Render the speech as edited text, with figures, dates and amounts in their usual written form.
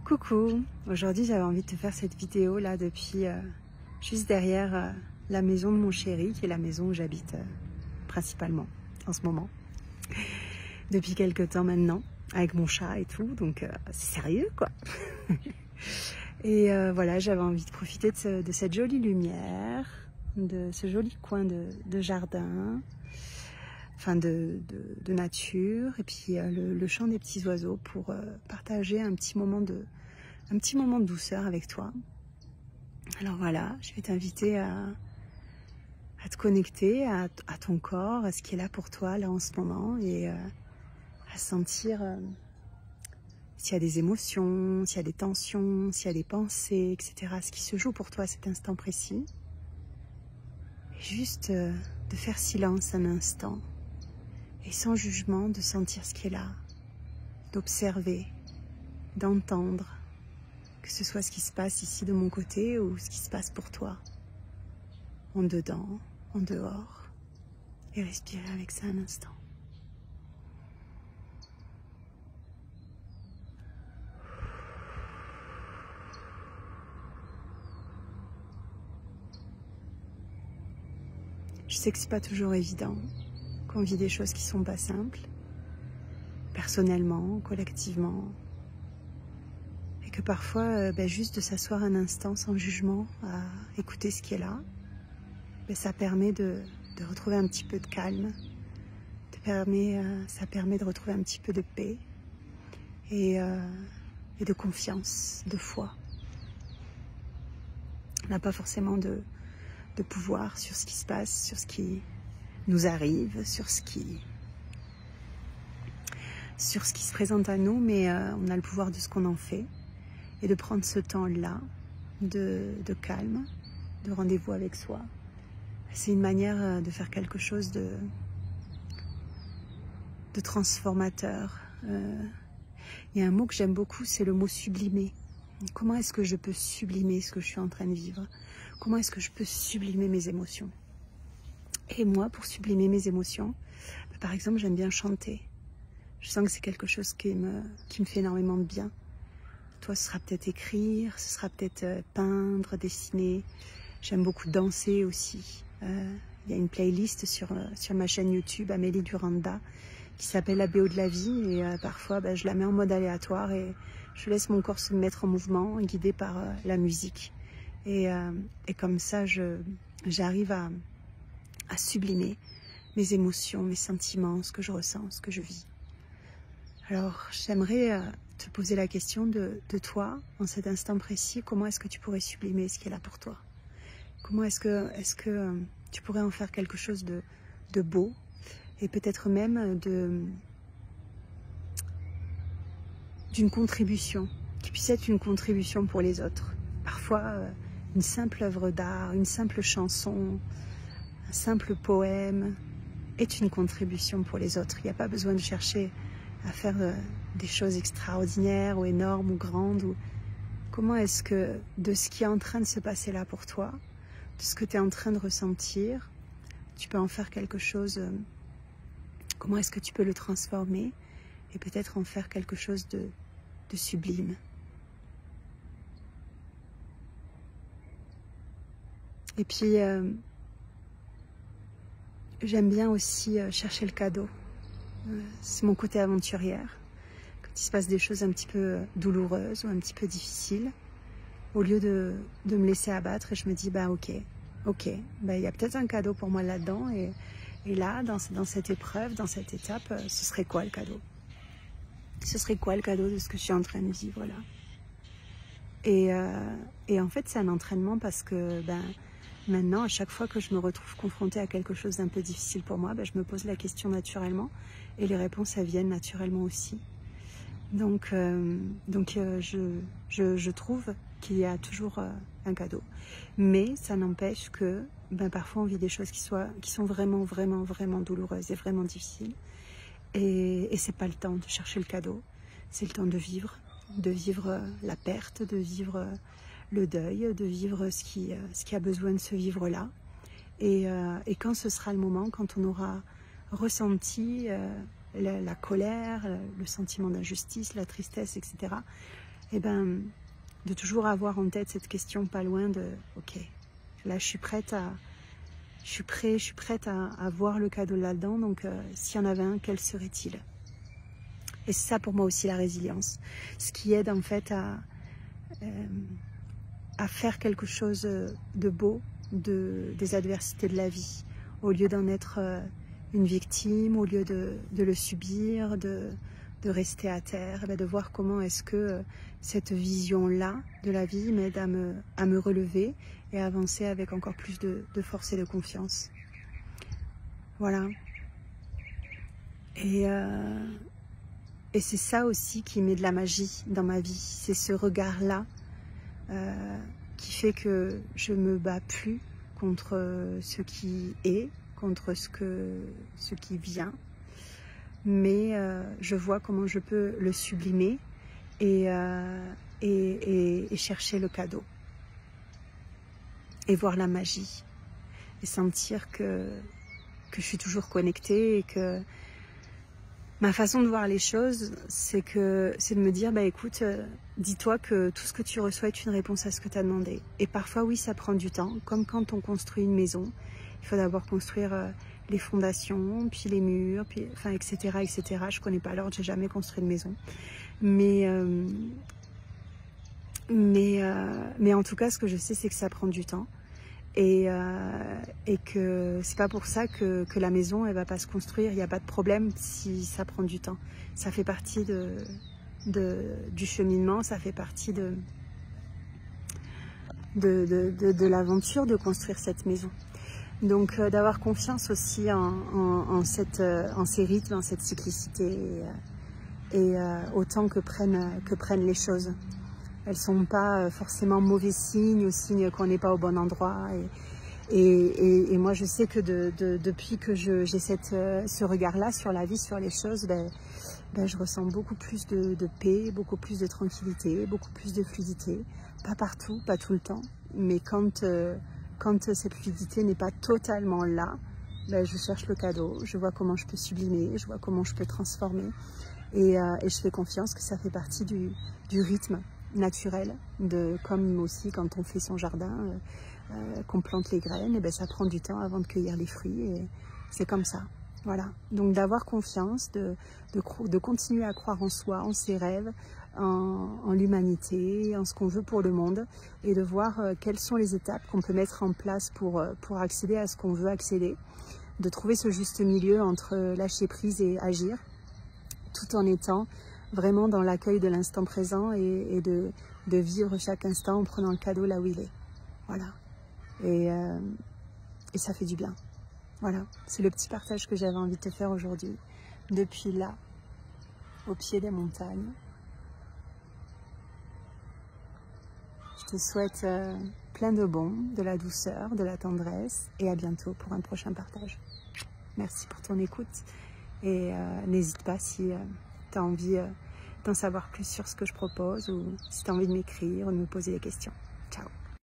Coucou, aujourd'hui j'avais envie de te faire cette vidéo là depuis juste derrière la maison de mon chéri, qui est la maison où j'habite principalement en ce moment, depuis quelques temps maintenant, avec mon chat et tout, donc c'est sérieux quoi. Et voilà, j'avais envie de profiter de cette jolie lumière, de ce joli coin de jardin, enfin de nature, et puis le chant des petits oiseaux pour partager un petit moment de douceur avec toi. Alors voilà, je vais t'inviter à te connecter à ton corps, à ce qui est là pour toi là en ce moment, et à sentir s'il y a des émotions, s'il y a des tensions, s'il y a des pensées, etc. Ce qui se joue pour toi à cet instant précis. Et juste de faire silence un instant, et sans jugement de sentir ce qui est là, d'observer, d'entendre, que ce soit ce qui se passe ici de mon côté ou ce qui se passe pour toi, en dedans, en dehors, et respirer avec ça un instant. Je sais que c'est pas toujours évident, qu'on vit des choses qui sont pas simples, personnellement, collectivement, et que parfois, juste de s'asseoir un instant sans jugement, à écouter ce qui est là, ça permet de retrouver un petit peu de calme, ça permet de retrouver un petit peu de paix et de confiance, de foi. On n'a pas forcément de pouvoir sur ce qui se passe, sur ce qui nous arrive, sur ce qui se présente à nous, mais on a le pouvoir de ce qu'on en fait, et de prendre ce temps-là de calme, de rendez-vous avec soi. C'est une manière de faire quelque chose de transformateur. Il y a un mot que j'aime beaucoup, c'est le mot sublimer. Comment est-ce que je peux sublimer ce que je suis en train de vivre? Comment est-ce que je peux sublimer mes émotions? Et moi, pour sublimer mes émotions, par exemple, j'aime bien chanter. Je sens que c'est quelque chose qui me fait énormément de bien. Toi, ce sera peut-être écrire, ce sera peut-être peindre, dessiner. J'aime beaucoup danser aussi. Il y a une playlist sur ma chaîne YouTube, Amélie Duranda, qui s'appelle La BO de la vie. Et parfois, je la mets en mode aléatoire et je laisse mon corps se mettre en mouvement, guidé par la musique. Et comme ça, j'arrive à sublimer mes émotions, mes sentiments, ce que je ressens, ce que je vis. Alors, j'aimerais te poser la question de toi, en cet instant précis, comment est-ce que tu pourrais sublimer ce qui est là pour toi? Comment est-ce que tu pourrais en faire quelque chose de beau, et peut-être même d'une contribution, qui puisse être une contribution pour les autres. Parfois, une simple œuvre d'art, une simple chanson, un simple poème est une contribution pour les autres. Il n'y a pas besoin de chercher à faire des choses extraordinaires ou énormes ou grandes. Comment est-ce que, de ce qui est en train de se passer là pour toi, de ce que tu es en train de ressentir, tu peux en faire quelque chose, comment est-ce que tu peux le transformer et peut-être en faire quelque chose de sublime. Et puis, j'aime bien aussi chercher le cadeau. C'est mon côté aventurière. Quand il se passe des choses un petit peu douloureuses ou un petit peu difficiles, au lieu de me laisser abattre, je me dis, ok, il y a peut-être un cadeau pour moi là-dedans, et là, dans cette épreuve, dans cette étape, ce serait quoi le cadeau? Ce serait quoi le cadeau de ce que je suis en train de vivre là? Et en fait, c'est un entraînement parce que maintenant, à chaque fois que je me retrouve confrontée à quelque chose d'un peu difficile pour moi, je me pose la question naturellement, et les réponses, elles viennent naturellement aussi. Donc je trouve qu'il y a toujours un cadeau. Mais ça n'empêche que parfois on vit des choses qui sont vraiment, vraiment, vraiment douloureuses et vraiment difficiles. Et c'est pas le temps de chercher le cadeau. C'est le temps de vivre la perte, de vivre le deuil, de vivre ce qui a besoin de se vivre là. Et quand ce sera le moment, quand on aura ressenti la colère, le sentiment d'injustice, la tristesse, etc., et ben, de toujours avoir en tête cette question pas loin de ok, là je suis prête à voir le cadeau là-dedans, donc s'il y en avait un, quel serait-il? Et c'est ça pour moi aussi la résilience, ce qui aide en fait à faire quelque chose de beau des adversités de la vie, au lieu d'en être une victime, au lieu de le subir, de rester à terre, de voir comment est-ce que cette vision-là de la vie m'aide à me relever et à avancer avec encore plus de force et de confiance. Voilà. Et c'est ça aussi qui met de la magie dans ma vie, c'est ce regard-là qui fait que je me bats plus contre ce qui est, contre ce qui vient, mais je vois comment je peux le sublimer et chercher le cadeau et voir la magie et sentir que je suis toujours connectée et que ma façon de voir les choses, c'est de me dire, bah écoute, dis-toi que tout ce que tu reçois est une réponse à ce que tu as demandé. Et parfois, oui, ça prend du temps, comme quand on construit une maison. Il faut d'abord construire les fondations, puis les murs, puis, enfin, etc., etc. Je connais pas l'ordre, j'ai jamais construit une maison. Mais en tout cas, ce que je sais, c'est que ça prend du temps. Et que c'est pas pour ça que la maison elle va pas se construire, il n'y a pas de problème si ça prend du temps. Ça fait partie du cheminement, ça fait partie de l'aventure de construire cette maison. Donc d'avoir confiance aussi en ces rythmes, en cette cyclicité et autant que prennent les choses. Elles ne sont pas forcément mauvais signes ou signes qu'on n'est pas au bon endroit. Et moi, je sais que depuis que j'ai ce regard-là sur la vie, sur les choses, je ressens beaucoup plus de paix, beaucoup plus de tranquillité, beaucoup plus de fluidité. Pas partout, pas tout le temps, mais quand cette fluidité n'est pas totalement là, je cherche le cadeau, je vois comment je peux sublimer, je vois comment je peux transformer. Et je fais confiance que ça fait partie du rythme naturel, comme aussi quand on fait son jardin, qu'on plante les graines, et ça prend du temps avant de cueillir les fruits, et c'est comme ça. Voilà. Donc d'avoir confiance, de continuer à croire en soi, en ses rêves, en l'humanité, en ce qu'on veut pour le monde, et de voir quelles sont les étapes qu'on peut mettre en place pour accéder à ce qu'on veut accéder, de trouver ce juste milieu entre lâcher prise et agir, tout en étant vraiment dans l'accueil de l'instant présent et de vivre chaque instant en prenant le cadeau là où il est. Voilà. Et ça fait du bien. Voilà. C'est le petit partage que j'avais envie de te faire aujourd'hui. Depuis là, au pied des montagnes. Je te souhaite plein de bon, de la douceur, de la tendresse et à bientôt pour un prochain partage. Merci pour ton écoute et n'hésite pas si tu as envie d'en savoir plus sur ce que je propose ou si tu as envie de m'écrire ou de me poser des questions. Ciao.